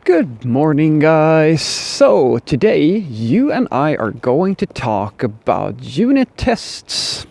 Good morning, guys. So today you and I are going to talk about unit tests.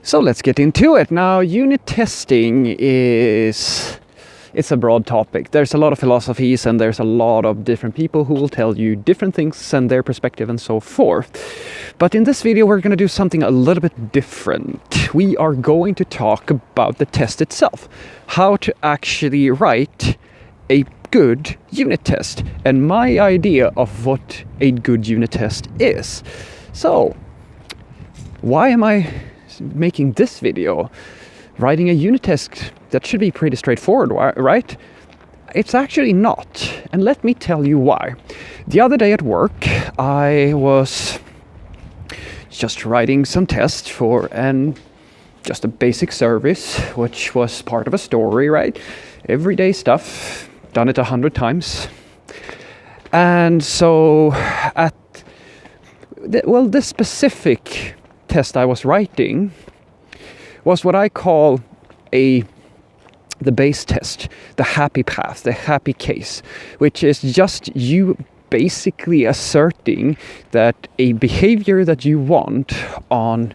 So let's get into it. Now, unit testing it's a broad topic. There's a lot of philosophies and there's a lot of different people who will tell you different things and their perspective and so forth. But in this video, we're going to do something a little bit different. We are going to talk about the test itself, how to actually write a good unit test and my idea of what a good unit test is. So, why am I making this video? Writing a unit test, that should be pretty straightforward, right? It's actually not, and let me tell you why. The other day at work, I was just writing some tests for just a basic service, which was part of a story, right? Everyday stuff. Done it 100 times. And so this specific test I was writing was what I call the base test, the happy path, the happy case, which is just you basically asserting that a behavior that you want on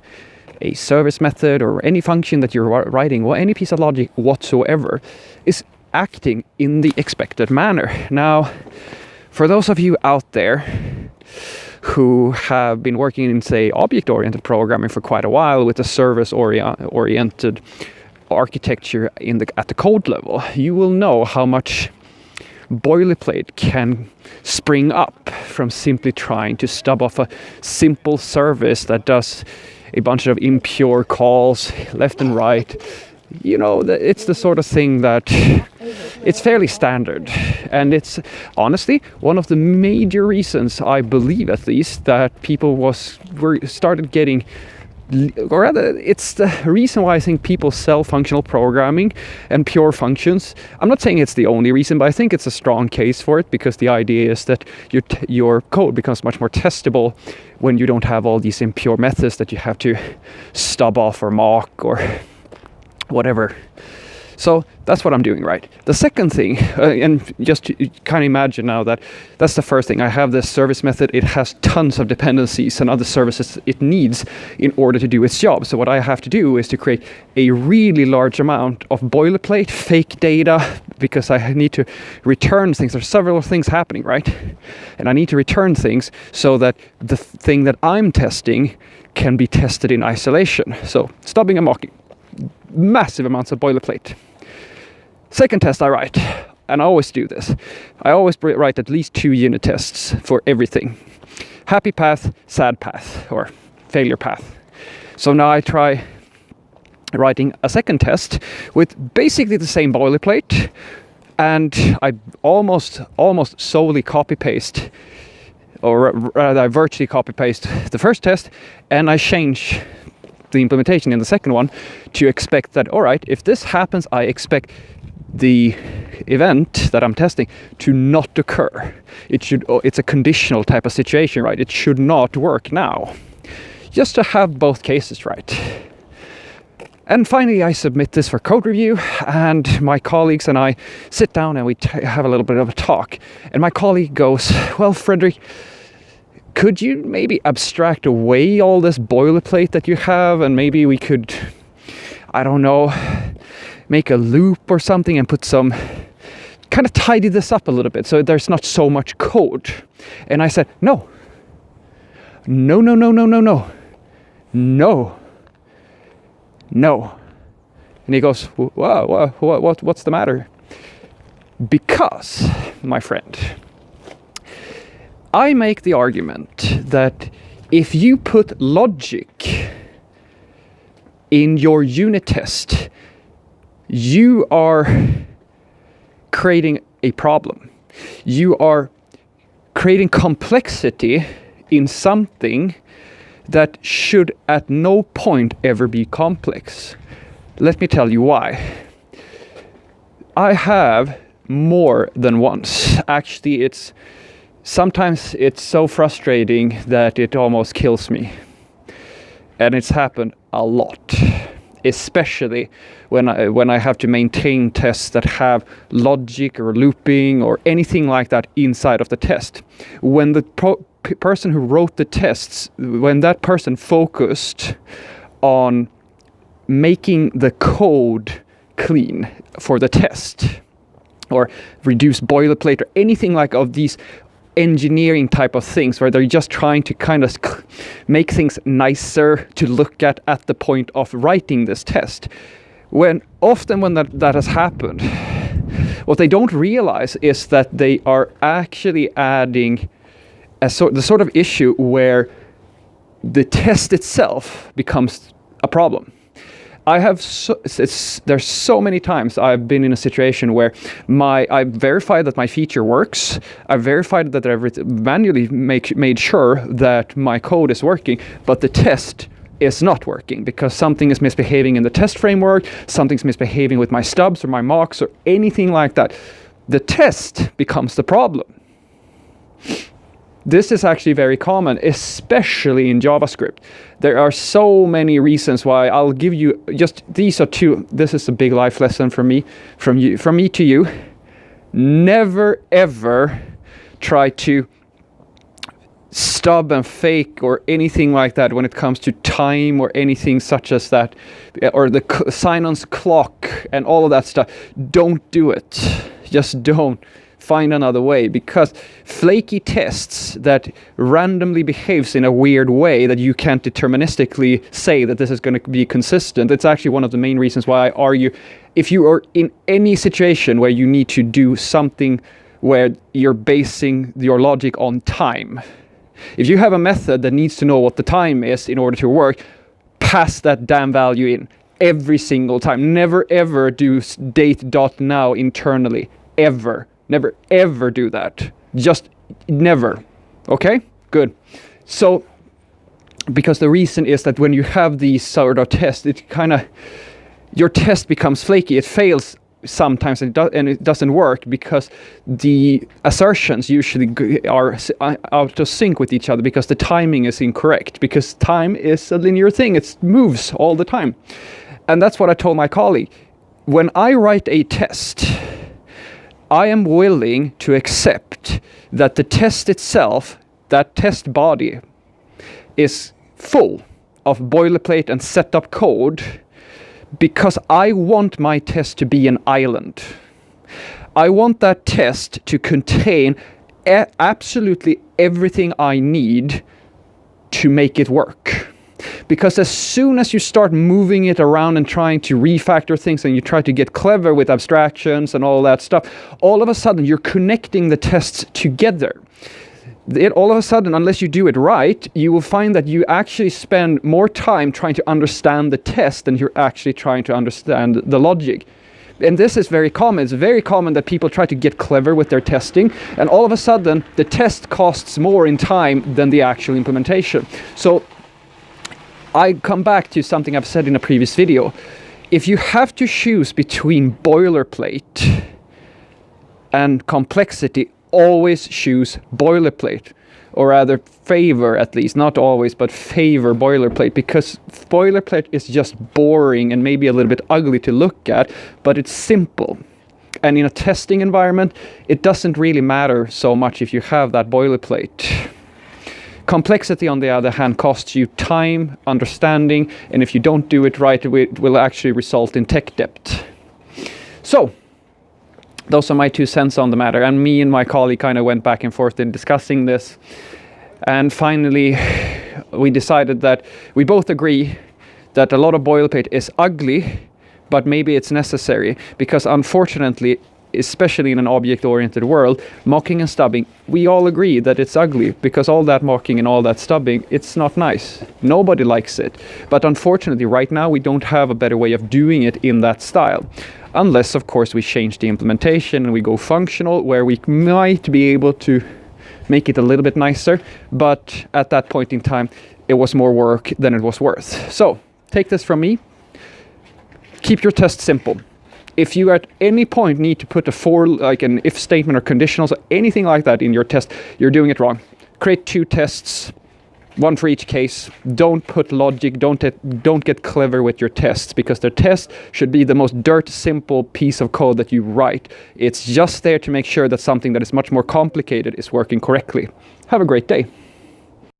a service method or any function that you're writing or any piece of logic whatsoever is acting in the expected manner. Now, for those of you out there who have been working in, say, object-oriented programming for quite a while with a service-oriented architecture at the code level, you will know how much boilerplate can spring up from simply trying to stub off a simple service that does a bunch of impure calls left and right. You know, it's the sort of thing that it's fairly standard, and it's honestly one of the major reasons, I believe at least, that people started getting, or rather it's the reason why I think people sell functional programming and pure functions. I'm not saying it's the only reason, but I think it's a strong case for it, because the idea is that your code becomes much more testable when you don't have all these impure methods that you have to stub off or mock or whatever. So that's what I'm doing, right? The second thing, and just kind of imagine now that's the first thing. I have this service method. It has tons of dependencies and other services it needs in order to do its job. So what I have to do is to create a really large amount of boilerplate, fake data, because I need to return things. There's several things happening, right? And I need to return things so that the thing that I'm testing can be tested in isolation. So stubbing and mocking. Massive amounts of boilerplate. Second test I write, and I always do this. I always write at least 2 unit tests for everything. Happy path, sad path, or failure path. So now I try writing a second test with basically the same boilerplate, and I almost solely copy-paste, or rather I virtually copy-paste the first test, and I change the implementation in the second one to expect that, all right, if this happens, I expect the event that I'm testing to not occur. It's a conditional type of situation, right? It should not work now. Just to have both cases right. And finally, I submit this for code review, and my colleagues and I sit down and we have a little bit of a talk. And my colleague goes, well, Frederick, could you maybe abstract away all this boilerplate that you have, and maybe we could, I don't know, make a loop or something and put some, kind of tidy this up a little bit so there's not so much code. And I said, no. No. And he goes, wow, what's the matter? Because, my friend, I make the argument that if you put logic in your unit test, you are creating a problem. You are creating complexity in something that should at no point ever be complex. Let me tell you why. I have more than once. Actually, sometimes it's so frustrating that it almost kills me. And it's happened a lot. especially when I have to maintain tests that have logic or looping or anything like that inside of the test. When the person who wrote the tests, when that person focused on making the code clean for the test, or reduce boilerplate, or anything like of these engineering type of things where they're just trying to kind of make things nicer to look at the point of writing this test. When that has happened, what they don't realize is that they are actually adding the sort of issue where the test itself becomes a problem. There's so many times I've been in a situation where I've verified that my feature works. I've verified that I've manually made sure that my code is working, but the test is not working because something is misbehaving in the test framework, something's misbehaving with my stubs or my mocks or anything like that. The test becomes the problem. This is actually very common, especially in JavaScript. There are so many reasons why. I'll give you just these are two. This is a big life lesson from me to you. Never ever try to stub and fake or anything like that when it comes to time or anything such as that, or the sign-on's clock and all of that stuff. Don't do it. Just don't. Find another way, because flaky tests that randomly behaves in a weird way that you can't deterministically say that this is going to be consistent. It's actually one of the main reasons why I argue if you are in any situation where you need to do something where you're basing your logic on time, if you have a method that needs to know what the time is in order to work, pass that damn value in every single time. Never ever do date.now internally, ever. Never ever do that. Just never. Okay? Good. So, because the reason is that when you have these sort of tests, your test becomes flaky. It fails sometimes and it doesn't work because the assertions usually are out of sync with each other because the timing is incorrect, because time is a linear thing. It moves all the time. And that's what I told my colleague. When I write a test, I am willing to accept that the test itself, that test body, is full of boilerplate and set up code because I want my test to be an island. I want that test to contain absolutely everything I need to make it work. Because as soon as you start moving it around and trying to refactor things and you try to get clever with abstractions and all that stuff, all of a sudden you're connecting the tests together. All of a sudden, unless you do it right, you will find that you actually spend more time trying to understand the test than you're actually trying to understand the logic. And this is very common. It's very common that people try to get clever with their testing, and all of a sudden the test costs more in time than the actual implementation. So I come back to something I've said in a previous video. If you have to choose between boilerplate and complexity, always choose boilerplate, or rather favor, at least, not always, but favor boilerplate, because boilerplate is just boring and maybe a little bit ugly to look at, but it's simple. And in a testing environment, it doesn't really matter so much if you have that boilerplate. Complexity, on the other hand, costs you time, understanding, and if you don't do it right, it will actually result in tech debt. So, those are my 2 cents on the matter, and me and my colleague kind of went back and forth in discussing this. And finally, we decided that we both agree that a lot of boilerplate is ugly, but maybe it's necessary, because unfortunately, especially in an object-oriented world, mocking and stubbing, we all agree that it's ugly, because all that mocking and all that stubbing, it's not nice. Nobody likes it. But unfortunately, right now, we don't have a better way of doing it in that style. Unless, of course, we change the implementation and we go functional, where we might be able to make it a little bit nicer. But at that point in time, it was more work than it was worth. So, take this from me. Keep your test simple. If you at any point need to put like an if statement or conditionals or anything like that in your test, you're doing it wrong. Create 2 tests. one for each case. Don't put logic, don't get clever with your tests, because the test should be the most dirt simple piece of code that you write. It's just there to make sure that something that is much more complicated is working correctly. Have a great day.